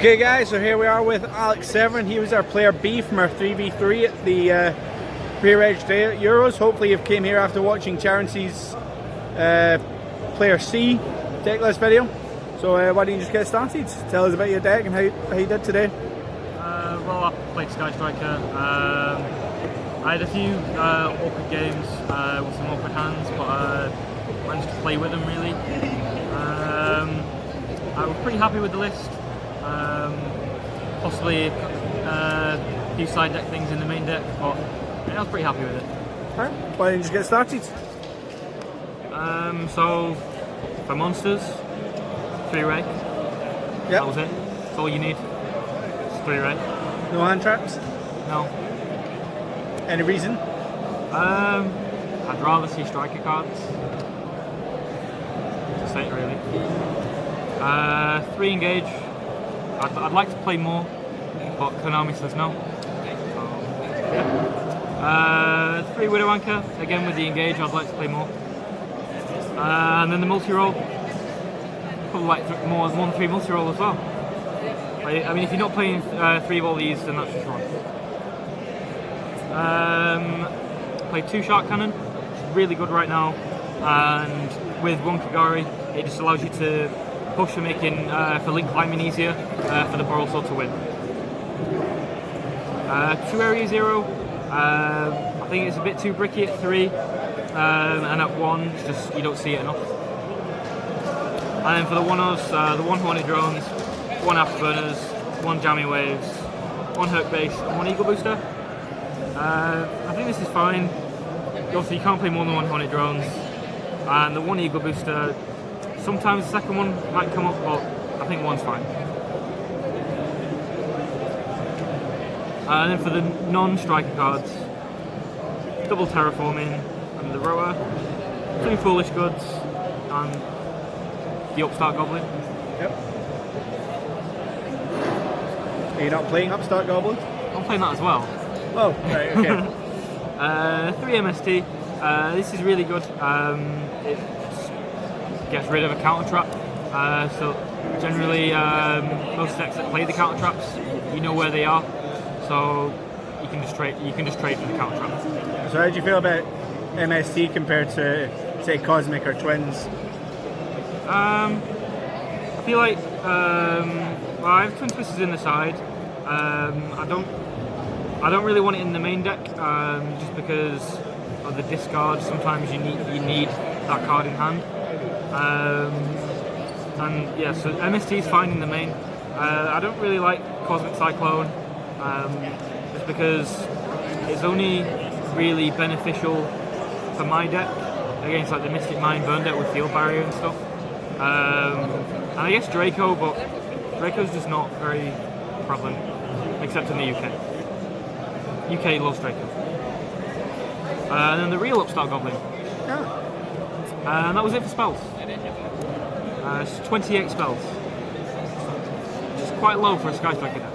Okay guys, so here we are with Alex Severn. He was our player B from our 3v3 at the pre-reg Euros. Hopefully you came here after watching Charency's player C deck list video. So why don't you just get started? Tell us about your deck and how you did today. Well, I played Sky Striker. I had a few awkward games with some awkward hands, but managed to play with them really. I was pretty happy with the list. Possibly a few side deck things in the main deck, but yeah, I was pretty happy with it. Alright, why don't you just get started? So, for monsters, 3-ray. Yep. That was it. That's all you need. It's 3-ray. No hand traps? No. Any reason? I'd rather see striker cards. Just it really. 3 engage. I'd like to play more, but Konami says no. Yeah. 3 Widow Anchor. Again with the engage, I'd like to play more. And then the multi-roll. Probably like more than 3 multi-roll as well. I mean, if you're not playing 3 of all these, then that's just wrong. Played 2 Shark Cannon, which is really good right now, and with 1 Kagari, it just allows you to push for making for link climbing easier for the Boral Sword to win. 2 Area Zero, I think it's a bit too bricky at 3, and at 1, it's just you don't see it enough. And then for the one-offs, the 1 Hornet Drones, 1 Afterburners, 1 Jammy Waves, 1 Herc Base, and 1 Eagle Booster. I think this is fine. Obviously you can't play more than 1 Hornet Drones, and the 1 Eagle Booster, sometimes the second one might come up, but I think 1's fine. And then for the non-striker cards, double Terraforming, and the Rower, 2 Foolish Goods, and the Upstart Goblin. Yep. Are you not playing Upstart Goblin? I'm playing that as well. Oh, right, okay. 3 MST. This is really good. It gets rid of a counter trap. So generally, most decks that play the counter traps, you know where they are. So you can just trade. You can just trade for the counter traps. So how do you feel about MST compared to, say, Cosmic or Twins? I feel like well, I have Twin Twisters in the side. I don't really want it in the main deck, just because of the discard. Sometimes you need that card in hand. And yeah, so MST is fine in the main. I don't really like Cosmic Cyclone, just because it's only really beneficial for my deck against like the Mystic Mind Burn deck with Field Barrier and stuff. And I guess Draco, but Draco's just not very prevalent, except in the UK. UK loves Draco. And then the real Upstart Goblin. Yeah. And that was it for spells. It's 28 spells. Which is quite low for a Sky Striker deck.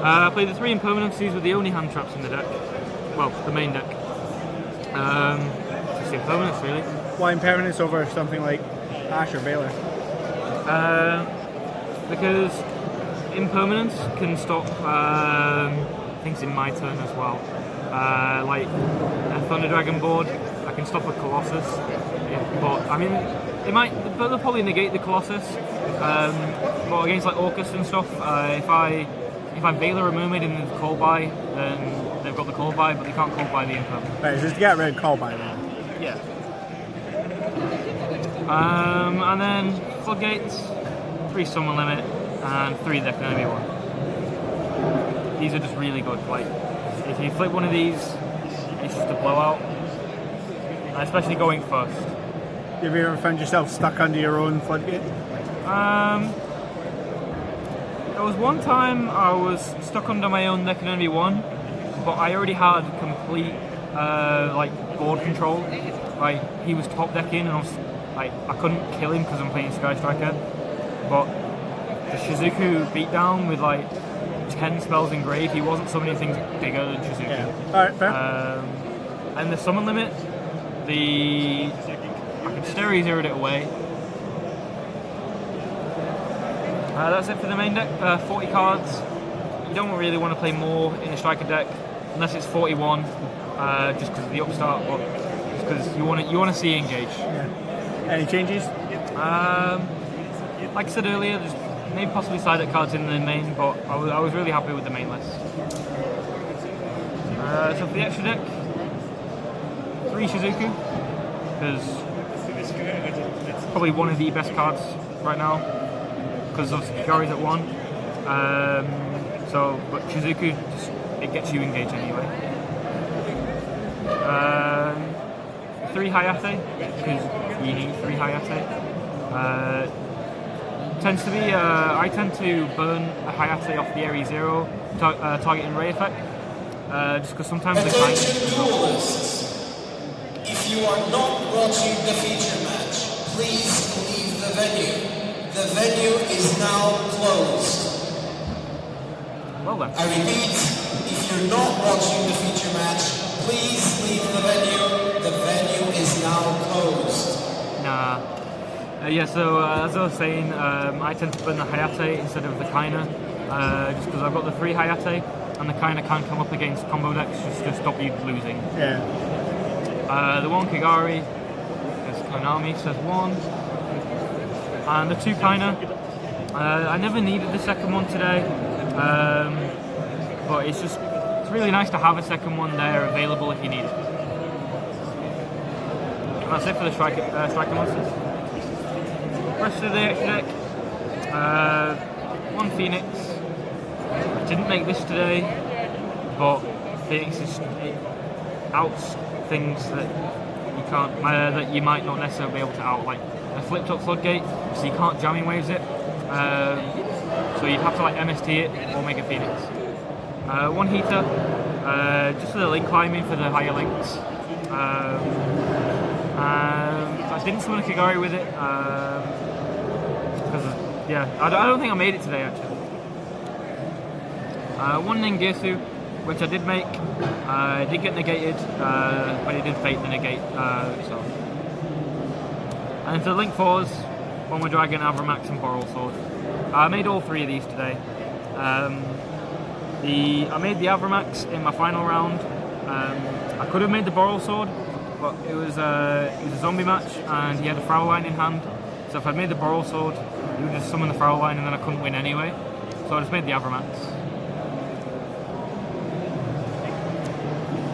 I played the 3 Impermanences. These were the only hand traps in the deck. Well, the main deck. Just the Impermanence really. Why Impermanence over something like Ash or Baylor? Because Impermanence can stop things in my turn as well. Like a Thunder Dragon board, I can stop a Colossus. But I mean, they'll probably negate the Colossus. But against like Orcus and stuff, if I Baylor a Mermaid in the call by, then they've got the call by, but they can't call by the Impermanence. Right, just get rid of call by then. Yeah. And then Floodgates, 3 Summon Limit, and 3 There Can Only Be One. These are just really good. Like, if you flip one of these, it's just a blowout. And especially going first. Have you ever found yourself stuck under your own floodgate? There was one time I was stuck under my own There Can Only Be One, but I already had complete like board control. Like, he was top decking, and I couldn't kill him because I'm playing Sky Striker. But the Shizuku beatdown with like 10 spells engraved, he wasn't summoning things bigger than Shizuku. Yeah. Alright, fair. And the summon limit, I could Stereo Zeroed it away. That's it for the main deck. 40 cards. You don't really want to play more in a striker deck unless it's 41, just because of the upstart, but just because you want to see engage. Yeah. Any changes? Like I said earlier, there's maybe possibly side deck cards in the main, but I was really happy with the main list. So for the extra deck, 3 Shizuku, because probably one of the best cards right now, because of Kigari's at 1. But Shizuku, it gets you engaged anyway. 3 Hayate, because you need 3 Hayate. Tends to be, I tend to burn a Hayate off the Area 0, targeting Ray effect, just because sometimes the kind. If you are not watching the feature match, please leave the venue. The venue is now closed. Well then. I repeat, if you're not watching the feature match, please leave the venue. The venue is now closed. Nah. Yeah, so as I was saying, I tend to burn the Hayate instead of the Kaina, just because I've got the 3 Hayate, and the Kaina can't come up against combo decks just to stop you losing. Yeah. The 1 Kigari, as Konami says 1, and the 2 Kaina. I never needed the second one today, but it's really nice to have a second one there available if you need it. And that's it for the striker monsters. Rest of the extra deck, 1 Phoenix. I didn't make this today, but Phoenix outs things that you can't, that you might not necessarily be able to out, like a flipped up floodgate, so you can't jamming waves it. So you'd have to like MST it or make a Phoenix. 1 Heater, just for the link climbing for the higher links. I didn't summon a Kigari with it, because I don't think I made it today actually. 1 Ningirsu, which I did make. It did get negated, but it did fake the negate. And for the link 4s, 1 with Dragon, Avramax and Boral Sword. I made all 3 of these today. I made the Avramax in my final round. I could have made the Boral Sword, but it was a zombie match and he had a Fraulein in hand. So if I'd made the Boral Sword, he would just summon the Fraulein and then I couldn't win anyway. So I just made the Avramax.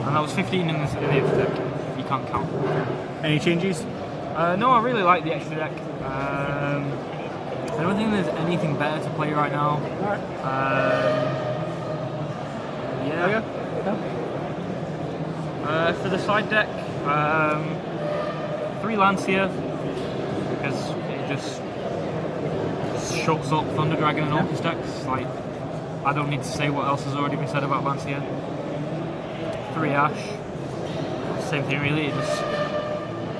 And that was 15 in the extra deck. You can't count. Any changes? No, I really like the extra deck. I don't think there's anything better to play right now. Alright. Yeah. For the side deck, 3 Lancia, because it just shuts up Thunder Dragon and Orcus decks. Like, I don't need to say what else has already been said about Lancia. 3 Ash, same thing really, it just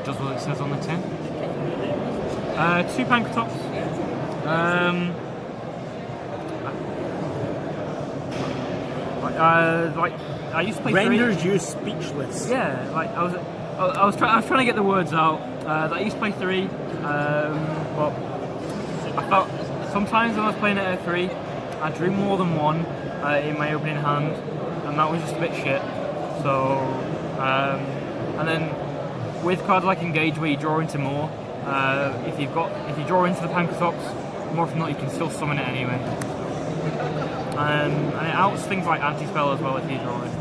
does what it says on the tin. 2 Pankatops. Like I used to play Renders you speechless. Yeah, like I was trying to get the words out. I used to play 3, but I felt sometimes when I was playing it at 3, I drew more than 1 in my opening hand, and that was just a bit shit. So, and then with cards like Engage, where you draw into more, if you draw into the Pankatops, more often than not you can still summon it anyway. And it outs things like Anti-Spell as well if you draw it.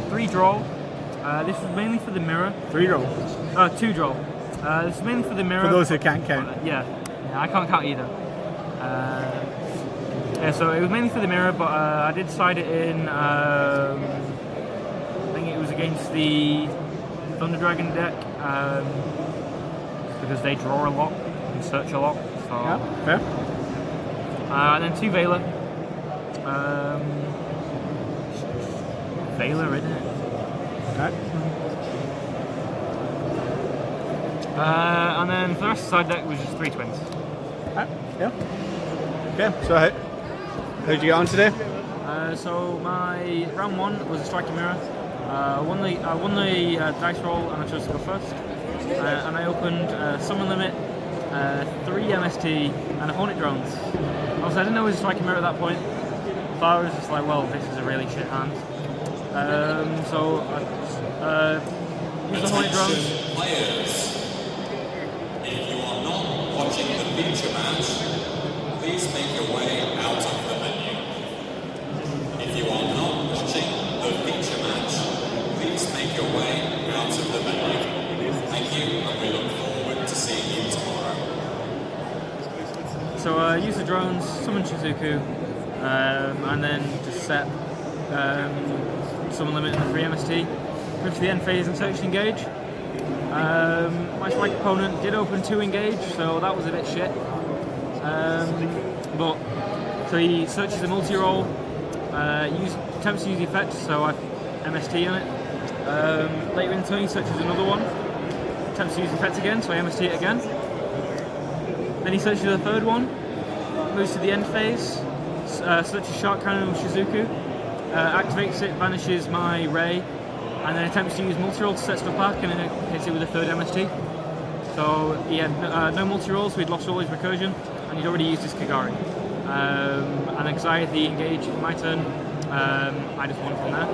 3 Draw. This is mainly for the mirror. 3 roll. 2 Draw. This is mainly for the mirror. For those who can't count. Yeah, I can't count either. Yeah, so it was mainly for the mirror, but I did side it in. I think it was against the Thunder Dragon deck, because they draw a lot and search a lot. So. Yeah, fair. And then 2 Veiler. Veiler, isn't it? Right. And then for the rest of the side deck was just 3 twins. Right. Yeah. Okay, so how'd you get on today? So my round 1 was a striking mirror. I won the dice roll and I chose to go first. And I opened Summon Limit, 3 MST, and a Hornet drones. Obviously, I didn't know it was a striking mirror at that point, but I was just like, well, this is a really shit hand. So I used the Hornet drones. Players, if you are not watching the feature match, please make your way out of the venue. If you are not watching the feature match, please make your way out of the venue. Thank you, and we look forward to seeing you tomorrow. So I used the drones, summon Shizuku, and then just set summon limit in the 3 MST. Moved to the end phase and searched engage. My strike opponent did open 2 engage, so that was a bit shit. So he searches the multi-roll, attempts to use the effect, so I MST on it. Later in the turn he searches another one, attempts to use the effect again, so I MST it again. Then he searches the third one, moves to the end phase, searches Shark Cannon with Shizuku, activates it, banishes my Ray, and then attempts to use multi-roll to set stuff back, and then it hits it with a third MST. So he had no multi-rolls, so he'd lost all his recursion, and he'd already used his Kagari. And then because I had the engage in my turn, I just won from there.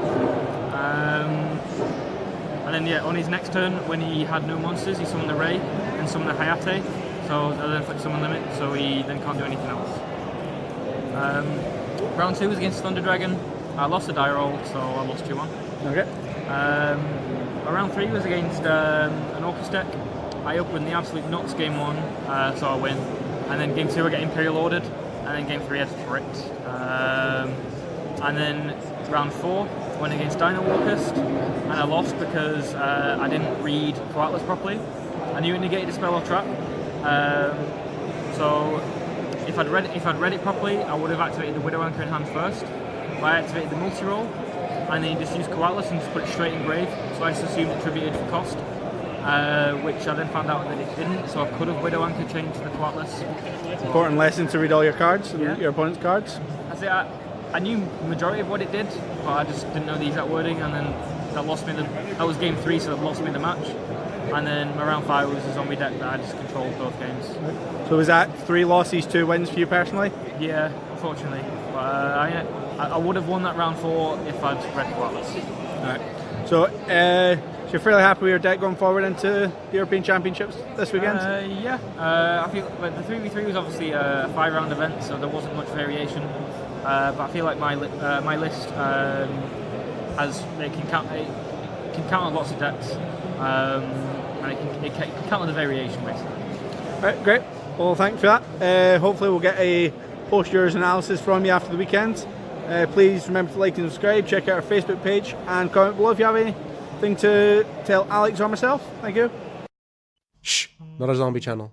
And then on his next turn, when he had no monsters, he summoned the Ray and summoned the Hayate, so I then flipped summon limit, so he then can't do anything else. Round 2 was against Thunder Dragon. I lost the die roll, so I lost 2-1. Okay. Round 3 was against an Orcus deck. I opened the absolute nuts game 1, so I win. And then game 2 I get Imperial ordered, and then game 3 I just bricked. And then round 4 went against Dino Orcus, and I lost because I didn't read Coatlas properly. I knew it negated a spell or trap. So if I'd read it properly, I would have activated the Widow Anchor in hand first. But I activated the multi-roll, and then just used Coatlas and just put it straight in grave. So I just assumed it tributed for cost, which I then found out that it didn't. So I could have Widow Anchor changed to the Coatlas. Important lesson to read all your cards, and your opponent's cards. I knew majority of what it did, but I just didn't know the exact wording, and then that lost me. That was game 3, so that lost me the match. And then my round 5 was a zombie deck that I just controlled both games. So was that 3 losses, 2 wins for you personally? Yeah, unfortunately. But I would have won that round 4 if I'd read Coatlas. Alright. So you're fairly happy with your deck going forward into the European Championships this weekend? Yeah. I feel like the 3v3 was obviously a 5-round event, so there wasn't much variation. But I feel like my list can counter lots of decks, and it can counter the variation basically. Alright, great. Well, thanks for that. Hopefully we'll get a post-Euros analysis from you after the weekend. Please remember to like and subscribe, check out our Facebook page, and comment below if you have anything to tell Alex or myself. Thank you. Shh, not a zombie channel.